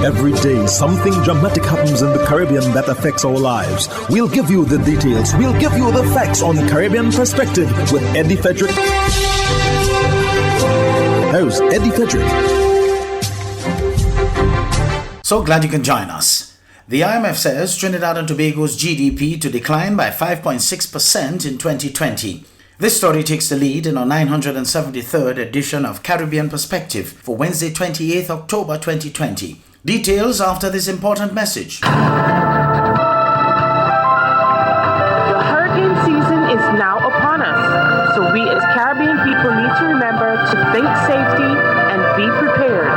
Every day, something dramatic happens in the Caribbean that affects our lives. We'll give you the details. We'll give you the facts on Caribbean Perspective with Eddie Frederick. Host Eddie Frederick. So glad you can join us. The IMF says Trinidad and Tobago's GDP to decline by 5.6% in 2020. This story takes the lead in our 973rd edition of Caribbean Perspective for Wednesday, 28th October 2020. Details after this important message. The hurricane season is now upon us, so we as Caribbean people need to remember to think safety and be prepared.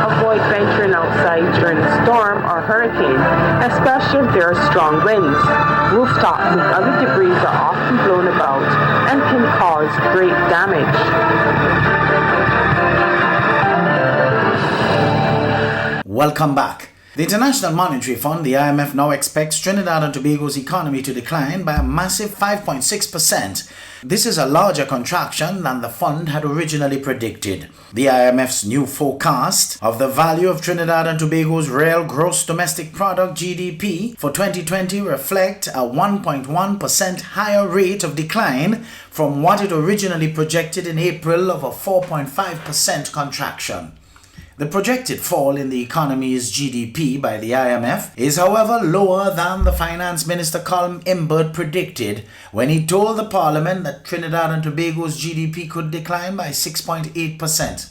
Avoid venturing outside during a storm or hurricane, especially if there are strong winds. Rooftops and other debris are often blown about and can cause great damage. Welcome back. The International Monetary Fund, the IMF, now expects Trinidad and Tobago's economy to decline by a massive 5.6%. This is a larger contraction than the fund had originally predicted. The IMF's new forecast of the value of Trinidad and Tobago's real gross domestic product (GDP) for 2020 reflect a 1.1% higher rate of decline from what it originally projected in April of a 4.5% contraction. The projected fall in the economy's GDP by the IMF is, however, lower than the Finance Minister Colm Imbert predicted when he told the Parliament that Trinidad and Tobago's GDP could decline by 6.8%.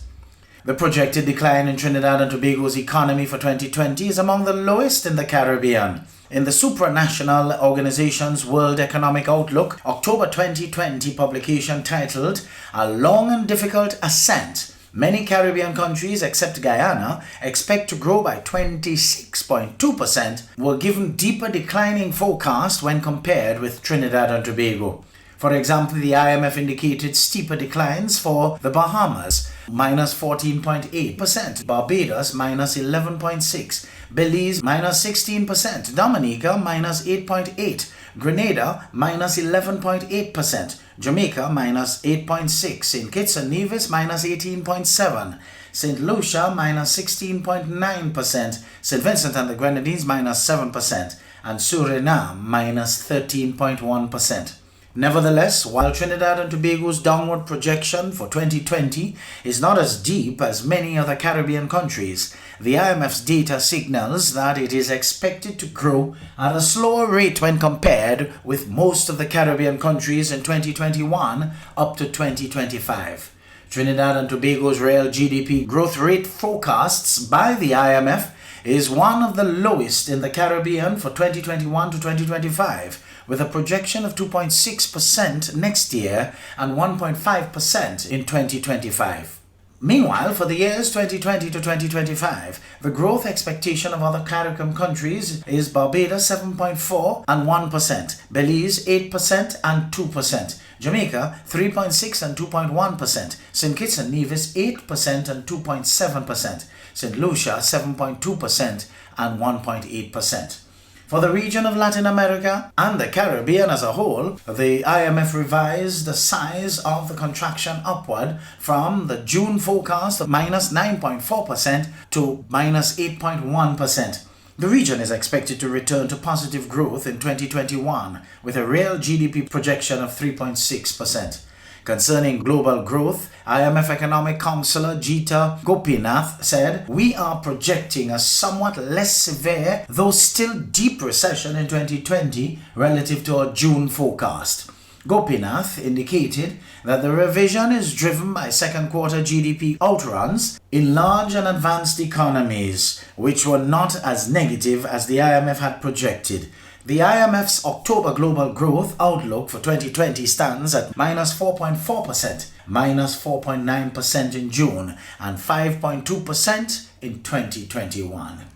The projected decline in Trinidad and Tobago's economy for 2020 is among the lowest in the Caribbean. In the supranational organization's World Economic Outlook, October 2020 publication titled A Long and Difficult Ascent, many Caribbean countries, except Guyana, expect to grow by 26.2%, were given deeper declining forecasts when compared with Trinidad and Tobago. For example, the IMF indicated steeper declines for the Bahamas, minus 14.8%, Barbados, minus 11.6%, Belize, minus 16%, Dominica, minus 8.8%, Grenada, minus 11.8%, Jamaica, minus 8.6%, St. Kitts and Nevis, minus 18.7%, St. Lucia, minus 16.9%, St. Vincent and the Grenadines, minus 7%, and Suriname, minus 13.1%. Nevertheless, while Trinidad and Tobago's downward projection for 2020 is not as deep as many other Caribbean countries, the IMF's data signals that it is expected to grow at a slower rate when compared with most of the Caribbean countries in 2021 up to 2025. Trinidad and Tobago's real GDP growth rate forecasts by the IMF is one of the lowest in the Caribbean for 2021 to 2025, with a projection of 2.6% next year and 1.5% in 2025. Meanwhile, for the years 2020 to 2025, the growth expectation of other Caribbean countries is Barbados 7.4% and 1%, Belize 8% and 2%, Jamaica 3.6% and 2.1%, St. Kitts and Nevis 8% and 2.7%, St. Lucia 7.2% and 1.8%. For the region of Latin America and the Caribbean as a whole, the IMF revised the size of the contraction upward from the June forecast of minus 9.4% to minus 8.1%. The region is expected to return to positive growth in 2021 with a real GDP projection of 3.6%. Concerning global growth, IMF Economic Counselor Jita Gopinath said, "We are projecting a somewhat less severe, though still deep recession in 2020 relative to our June forecast." Gopinath indicated that the revision is driven by second quarter GDP outruns in large and advanced economies, which were not as negative as the IMF had projected. The IMF's October global growth outlook for 2020 stands at minus 4.4%, minus 4.9% in June, and 5.2% in 2021.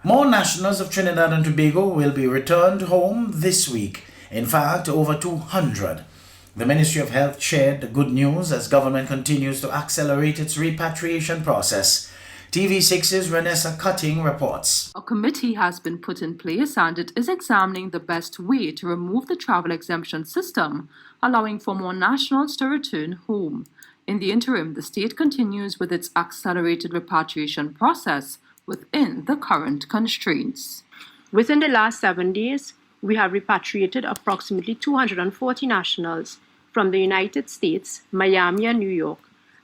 More nationals of Trinidad and Tobago will be returned home this week. In fact, over 200. The Ministry of Health shared the good news as government continues to accelerate its repatriation process. TV6's Renessa Cutting reports. A committee has been put in place and it is examining the best way to remove the travel exemption system, allowing for more nationals to return home. In the interim, the state continues with its accelerated repatriation process within the current constraints. Within the last 7 days, we have repatriated approximately 240 nationals from the United States, Miami and New York,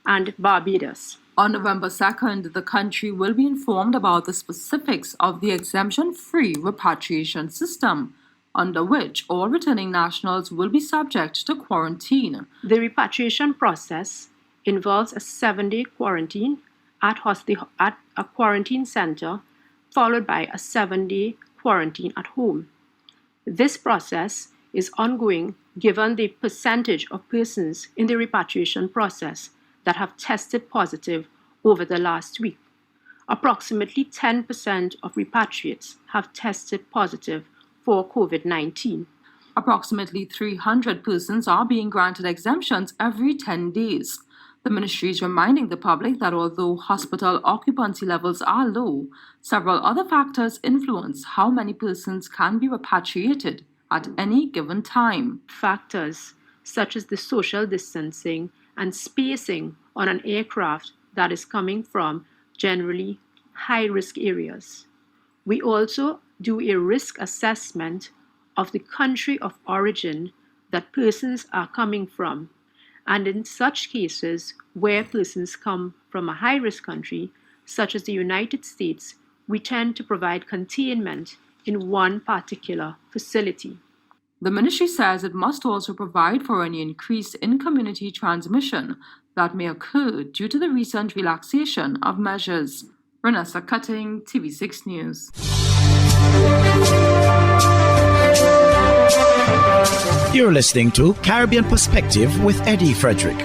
and Barbados. On November 2nd, the country will be informed about the specifics of the exemption-free repatriation system, under which all returning nationals will be subject to quarantine. The repatriation process involves a 7-day quarantine at a quarantine center, followed by a 7-day quarantine at home. This process is ongoing given the percentage of persons in the repatriation process that have tested positive over the last week. Approximately 10% of repatriates have tested positive for COVID-19. Approximately 300 persons are being granted exemptions every 10 days. The ministry is reminding the public that although hospital occupancy levels are low, several other factors influence how many persons can be repatriated at any given time. Factors such as the social distancing and spacing on an aircraft that is coming from generally high-risk areas. We also do a risk assessment of the country of origin that persons are coming from, and in such cases where persons come from a high-risk country, such as the United States, we tend to provide containment in one particular facility. The ministry says it must also provide for any increase in community transmission that may occur due to the recent relaxation of measures. Renessa Cutting, TV6 News. You're listening to Caribbean Perspective with Eddie Frederick.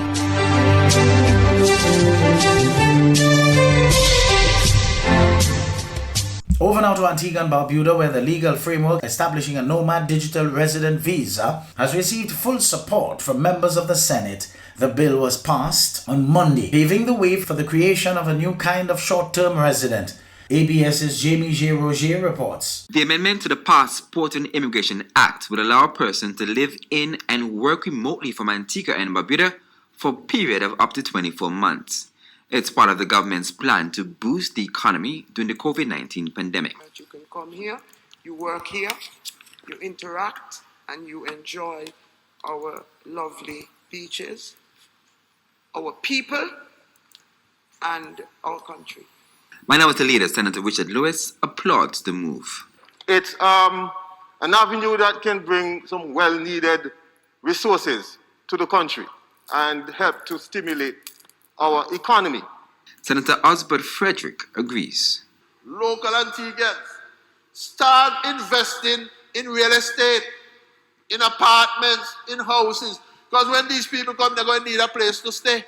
Over now to Antigua and Barbuda, where the legal framework establishing a nomad digital resident visa has received full support from members of the Senate. The bill was passed on Monday, paving the way for the creation of a new kind of short-term resident. ABS's Jamie J. Roger reports. The amendment to the Passport and Immigration Act would allow a person to live in and work remotely from Antigua and Barbuda for a period of up to 24 months. It's part of the government's plan to boost the economy during the COVID-19 pandemic. You can come here, you work here, you interact, and you enjoy our lovely beaches, our people, and our country. Minority Leader Senator Richard Lewis applauds the move. It's an avenue that can bring some well-needed resources to the country and help to stimulate our economy. Senator Osbert Frederick agrees. Local Antiguans, start investing in real estate, in apartments, in houses, because when these people come, they're going to need a place to stay.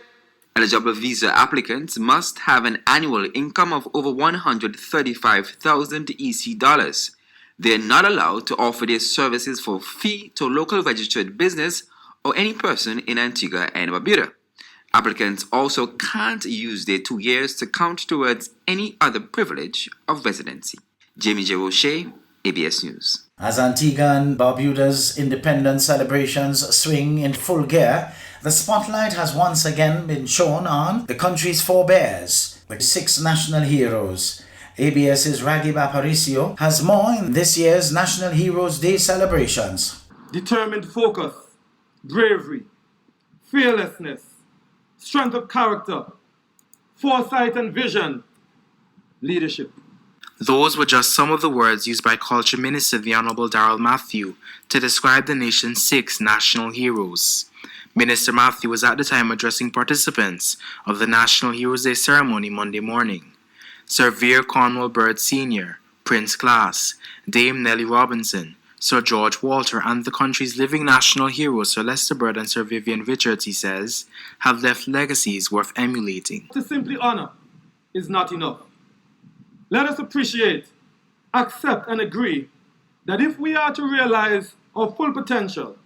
Eligible visa applicants must have an annual income of over $135,000 EC dollars. They are not allowed to offer their services for fee to a local registered business or any person in Antigua and Barbuda. Applicants also can't use their 2 years to count towards any other privilege of residency. Jamie J. Rocher, ABS News. As Antigua and Barbuda's independence celebrations swing in full gear, the spotlight has once again been shown on the country's forebears, the 6 national heroes. ABS's Ragib Aparicio has more in this year's National Heroes Day celebrations. Determined focus, bravery, fearlessness, strength of character, foresight and vision, leadership. Those were just some of the words used by Culture Minister the Honorable Darrell Matthew to describe the nation's 6 national heroes. Minister Matthew was at the time addressing participants of the National Heroes Day ceremony Monday morning. Sir Vere Cornwall Bird Sr., Prince Class, Dame Nellie Robinson, Sir George Walter, and the country's living national heroes Sir Lester Bird and Sir Vivian Richards, he says, have left legacies worth emulating. To simply honor is not enough. Let us appreciate, accept, and agree that if we are to realize our full potential,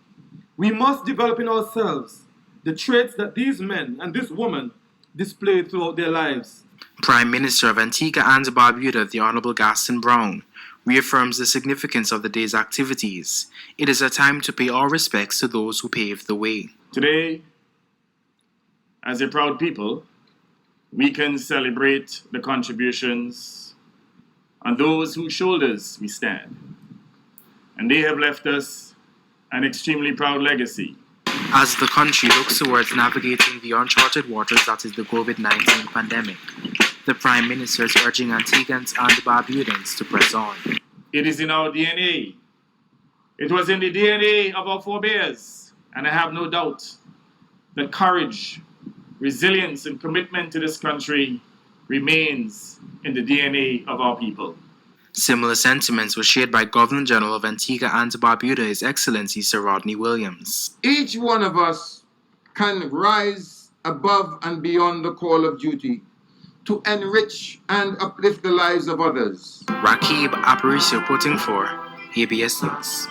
we must develop in ourselves the traits that these men and this woman displayed throughout their lives. Prime Minister of Antigua and Barbuda, the Honorable Gaston Brown, reaffirms the significance of the day's activities. It is a time to pay our respects to those who paved the way. Today, as a proud people, we can celebrate the contributions on those whose shoulders we stand. And they have left us an extremely proud legacy. As the country looks towards navigating the uncharted waters that is the COVID-19 pandemic, the Prime Minister is urging Antiguans and Barbudans to press on. It is in our DNA. It was in the DNA of our forebears, and I have no doubt that courage, resilience, and commitment to this country remains in the DNA of our people. Similar sentiments were shared by Governor General of Antigua and Barbuda, His Excellency Sir Rodney Williams. Each one of us can rise above and beyond the call of duty to enrich and uplift the lives of others. Rakib Aparicio reporting for ABS News.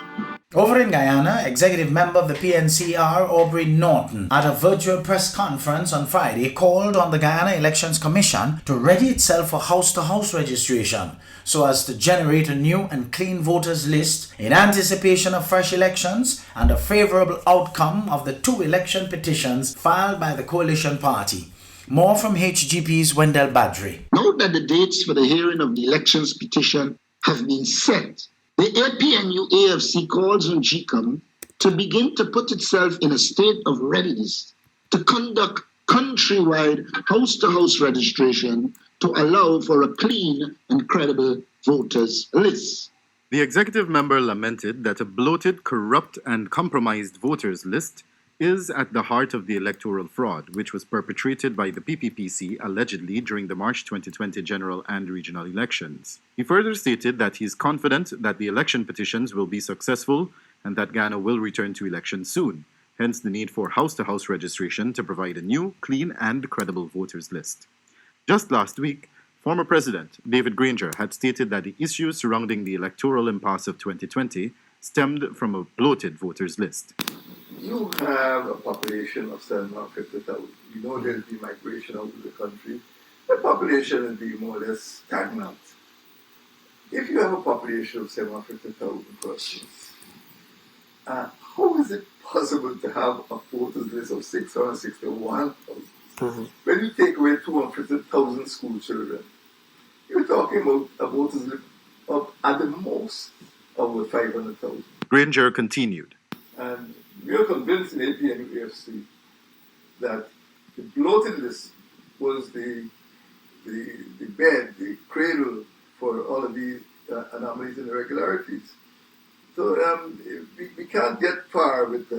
Over in Guyana, executive member of the PNCR, Aubrey Norton, at a virtual press conference on Friday, called on the Guyana Elections Commission to ready itself for house-to-house registration so as to generate a new and clean voters list in anticipation of fresh elections and a favorable outcome of the 2 election petitions filed by the coalition party. More from HGP's Wendell Badri. Note that the dates for the hearing of the elections petition have been set. The APNU-AFC calls on GCOM to begin to put itself in a state of readiness to conduct countrywide house-to-house registration to allow for a clean and credible voters list. The executive member lamented that a bloated, corrupt, and compromised voters list is at the heart of the electoral fraud, which was perpetrated by the PPPC allegedly during the March 2020 general and regional elections. He further stated that he is confident that the election petitions will be successful and that Ghana will return to elections soon, hence the need for house-to-house registration to provide a new, clean, and credible voters list. Just last week, former President David Granger had stated that the issues surrounding the electoral impasse of 2020 stemmed from a bloated voters list. You have a population of 750,000. You know there'll be migration out of the country. The population will be more or less stagnant. If you have a population of 750,000 persons, how is it possible to have a voters list of 661,000? When you take away 250,000 school children, you're talking about a voters list of at the most over 500,000. Granger continued. And we are convinced in APNU-AFC that the bloated list was the bed, the cradle for all of these anomalies and irregularities. So we can't get far with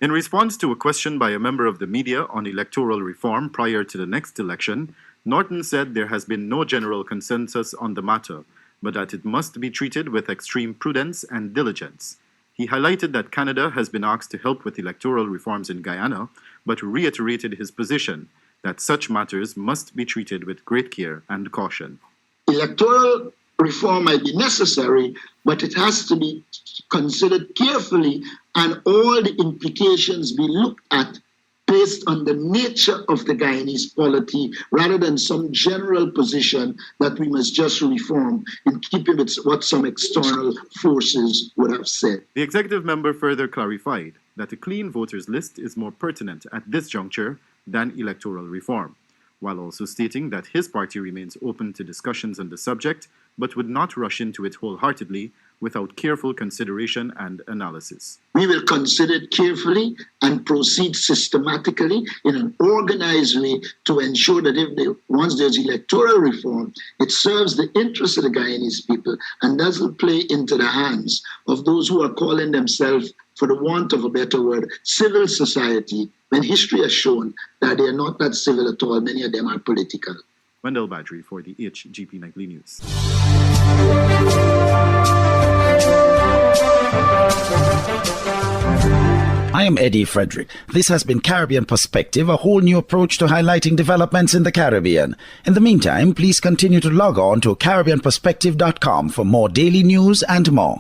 In response to a question by a member of the media on electoral reform prior to the next election, Norton said there has been no general consensus on the matter, but that it must be treated with extreme prudence and diligence. He highlighted that Canada has been asked to help with electoral reforms in Guyana, but reiterated his position that such matters must be treated with great care and caution. Electoral reform might be necessary, but it has to be considered carefully and all the implications be looked at based on the nature of the Guyanese polity rather than some general position that we must just reform in keeping with what some external forces would have said. The executive member further clarified that a clean voters list is more pertinent at this juncture than electoral reform, while also stating that his party remains open to discussions on the subject but would not rush into it wholeheartedly without careful consideration and analysis. We will consider it carefully and proceed systematically in an organized way to ensure that once there's electoral reform, it serves the interests of the Guyanese people and doesn't play into the hands of those who are calling themselves, for the want of a better word, civil society, when history has shown that they are not that civil at all. Many of them are political. Wendell Badri for the HGP Nightly News. I am Eddie Frederick. This has been Caribbean Perspective, a whole new approach to highlighting developments in the Caribbean. In the meantime, please continue to log on to CaribbeanPerspective.com for more daily news and more.